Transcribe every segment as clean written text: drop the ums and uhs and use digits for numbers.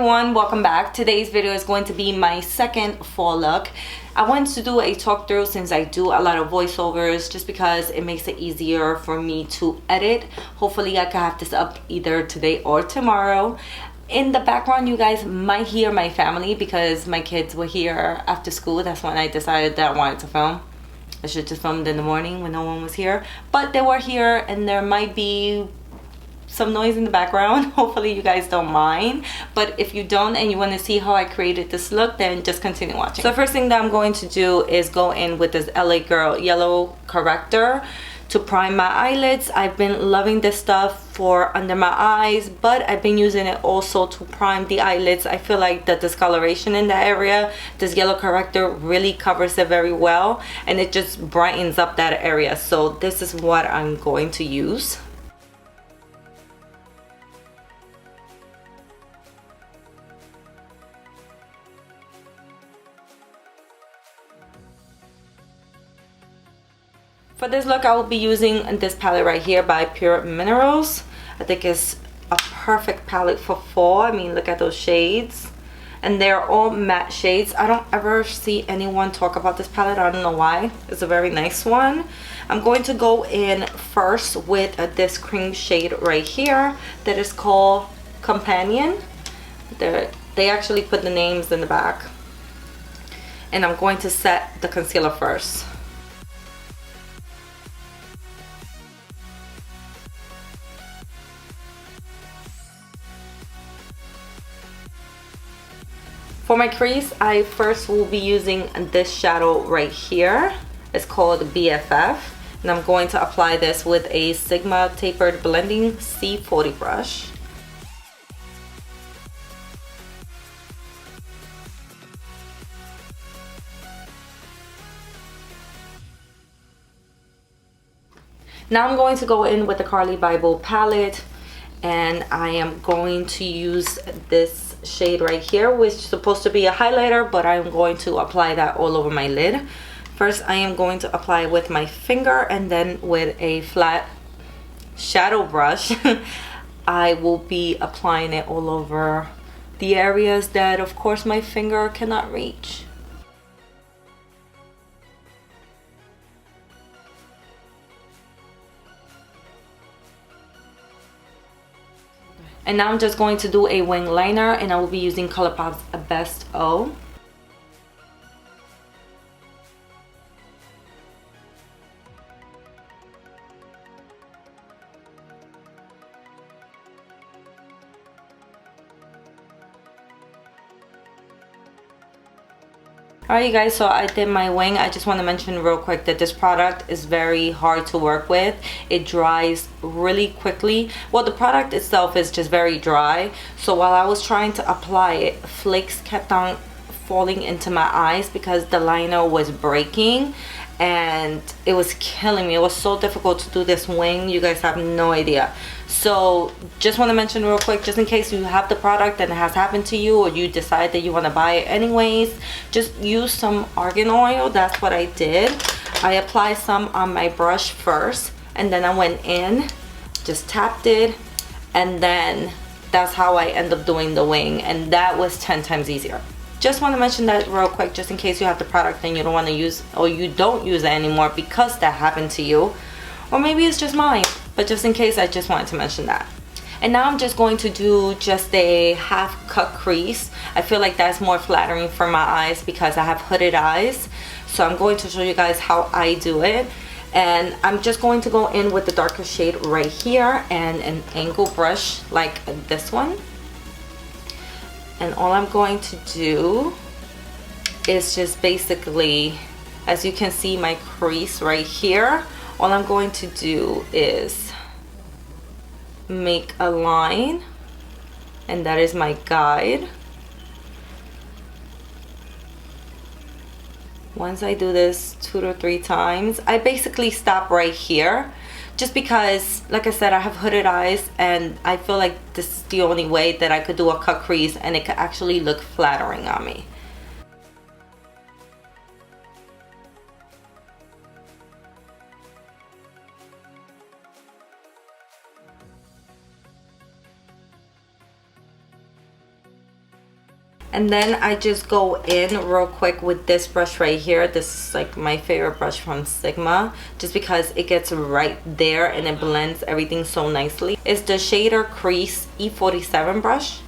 everyone, welcome back. Today's video is going to be my second fall look. I wanted to do a talk through since I do a lot of voiceovers just because it makes it easier for me to edit. Hopefully I can have this up either today or tomorrow. In the background you guys might hear my family because my kids were here after school. That's when I decided that I wanted to film. I should just filmed in the morning when no one was here, but they were here and there might be some noise in the background. Hopefully you guys don't mind, but if you don't and you want to see how I created this look, then just continue watching. So the first thing that I'm going to do is go in with this LA Girl yellow corrector to prime my eyelids. I've been loving this stuff for under my eyes, but I've been using it also to prime the eyelids. I feel like the discoloration in that area, this yellow corrector really covers it very well and it just brightens up that area. So this is what I'm going to use. For this look, I will be using this palette right here by Purmenirals. I think it's a perfect palette for fall. I mean, look at those shades. And they're all matte shades. I don't ever see anyone talk about this palette. I don't know why. It's a very nice one. I'm going to go in first with this cream shade right here that is called Companion. They actually put the names in the back. And I'm going to set the concealer first. For my crease, I first will be using this shadow right here. It's called BFF. And I'm going to apply this with a Sigma Tapered Blending C40 brush. Now I'm going to go in with the Carli Byble palette. And I am going to use this shade right here, which is supposed to be a highlighter, but I'm going to apply that all over my lid. First I am going to apply with my finger, and then with a flat shadow brush I will be applying it all over the areas that of course my finger cannot reach. And now I'm just going to do a wing liner, and I will be using ColorPop's Best O. Alright you guys, so I did my wing. I just want to mention real quick that this product is very hard to work with. It dries really quickly. Well, the product itself is just very dry. So while I was trying to apply it, flakes kept on falling into my eyes because the liner was breaking. And it was killing me. It was so difficult to do this wing. You guys have no idea. So just want to mention real quick, just in case you have the product and it has happened to you, or you decide that you want to buy it anyways, just use some argan oil. That's what I did. I applied some on my brush first, and then I went in, just tapped it, and then that's how I end up doing the wing, and that was 10 times easier. Just want to mention that real quick, just in case you have the product and you don't want to use, or you don't use it anymore because that happened to you, or maybe it's just mine, but just in case, I just wanted to mention that. And now I'm just going to do just a half cut crease. I feel like that's more flattering for my eyes because I have hooded eyes. So I'm going to show you guys how I do it. And I'm just going to go in with the darker shade right here and an angle brush like this one. And all I'm going to do is just basically, as you can see my crease right here, all I'm going to do is make a line, and that is my guide. Once I do this 2 to 3 times, I basically stop right here just because, like I said, I have hooded eyes and I feel like this is the only way that I could do a cut crease and it could actually look flattering on me. And then I just go in real quick with this brush right here. This is like my favorite brush from Sigma, just because it gets right there and it blends everything so nicely. It's the shader Crease E47 brush.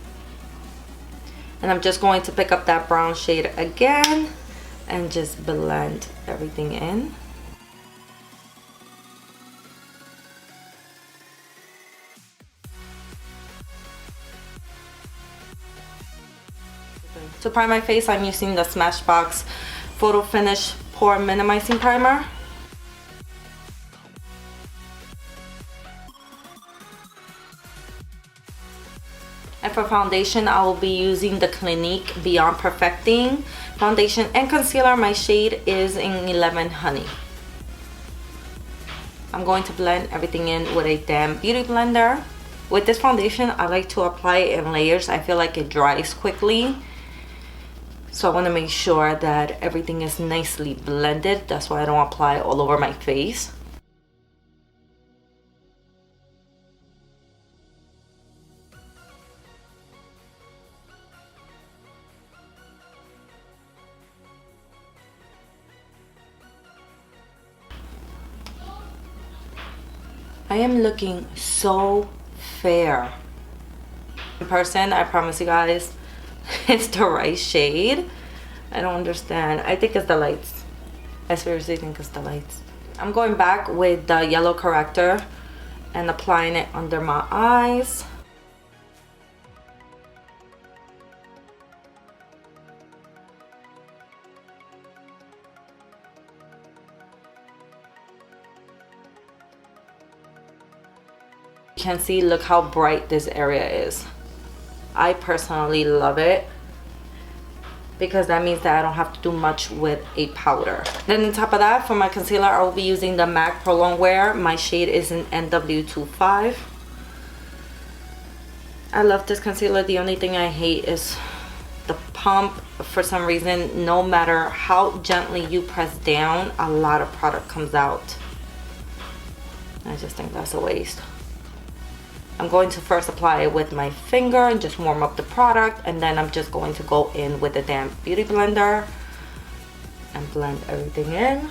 And I'm just going to pick up that brown shade again and just blend everything in. To prime my face, I'm using the Smashbox Photo Finish Pore Minimizing Primer. And for foundation, I will be using the Clinique Beyond Perfecting foundation and concealer. My shade is in 11 Honey. I'm going to blend everything in with a damp beauty blender. With this foundation, I like to apply it in layers. I feel like it dries quickly. So I want to make sure that everything is nicely blended. That's why I don't apply all over my face. I am looking so fair. In person, I promise you guys, it's the right shade. I don't understand. I think it's the lights. I seriously think it's the lights. I'm going back with the yellow corrector and applying it under my eyes. You can see, look how bright this area is. I personally love it because that means that I don't have to do much with a powder. Then on top of that, for my concealer, I will be using the MAC Pro Longwear. My shade is in NW25. I love this concealer. The only thing I hate is the pump. For some reason, no matter how gently you press down, a lot of product comes out. I just think that's a waste. I'm going to first apply it with my finger and just warm up the product, and then I'm just going to go in with a damp beauty blender and blend everything in.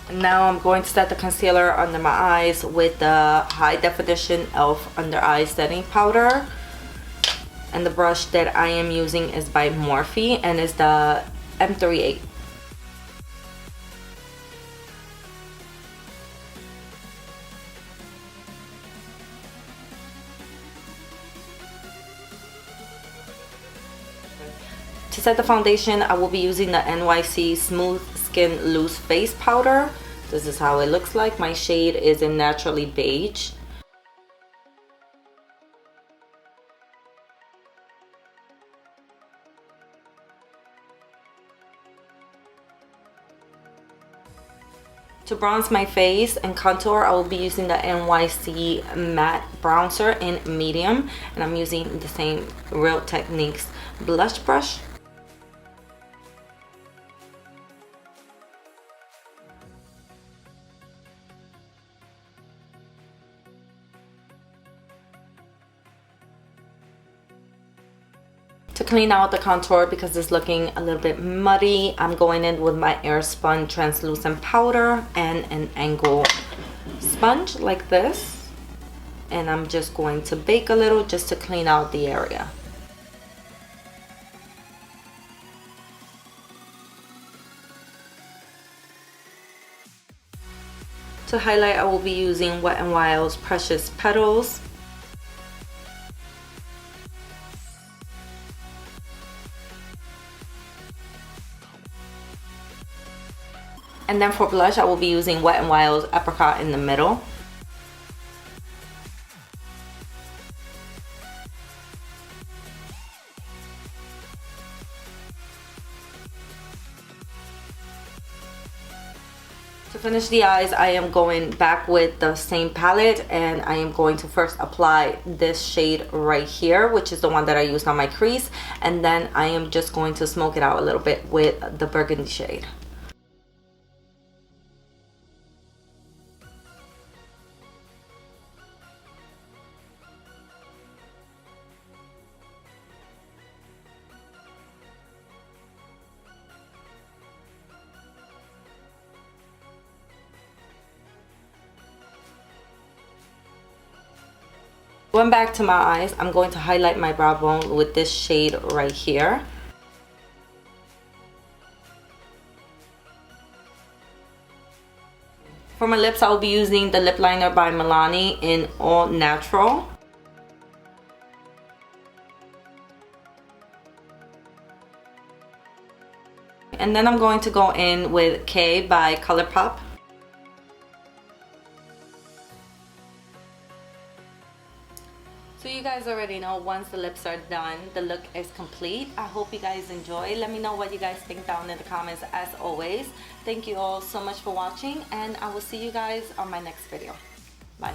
And now I'm going to set the concealer under my eyes with the high definition e.l.f. under eye setting powder. And the brush that I am using is by Morphe and is the M38. To set the foundation, I will be using the NYC Smooth Skin Loose Face Powder. This is how it looks like. My shade is in Naturally Beige. To bronze my face and contour, I will be using the NYC Matte Bronzer in medium, and I'm using the same Real Techniques blush brush. To clean out the contour, because it's looking a little bit muddy, I'm going in with my Airspun translucent powder and an angle sponge like this, and I'm just going to bake a little just to clean out the area. To highlight, I will be using Wet n Wild's Precious Petals. And then for blush, I will be using Wet n Wild's Apricot in the middle. To finish the eyes, I am going back with the same palette, and I am going to first apply this shade right here, which is the one that I used on my crease, and then I am just going to smoke it out a little bit with the burgundy shade. Going back to my eyes, I'm going to highlight my brow bone with this shade right here. For my lips, I will be using the lip liner by Milani in All Natural. And then I'm going to go in with K by ColorPop. So you guys already know, once the lips are done, the look is complete. I hope you guys enjoy. Let me know what you guys think down in the comments as always. Thank you all so much for watching, and I will see you guys on my next video. Bye.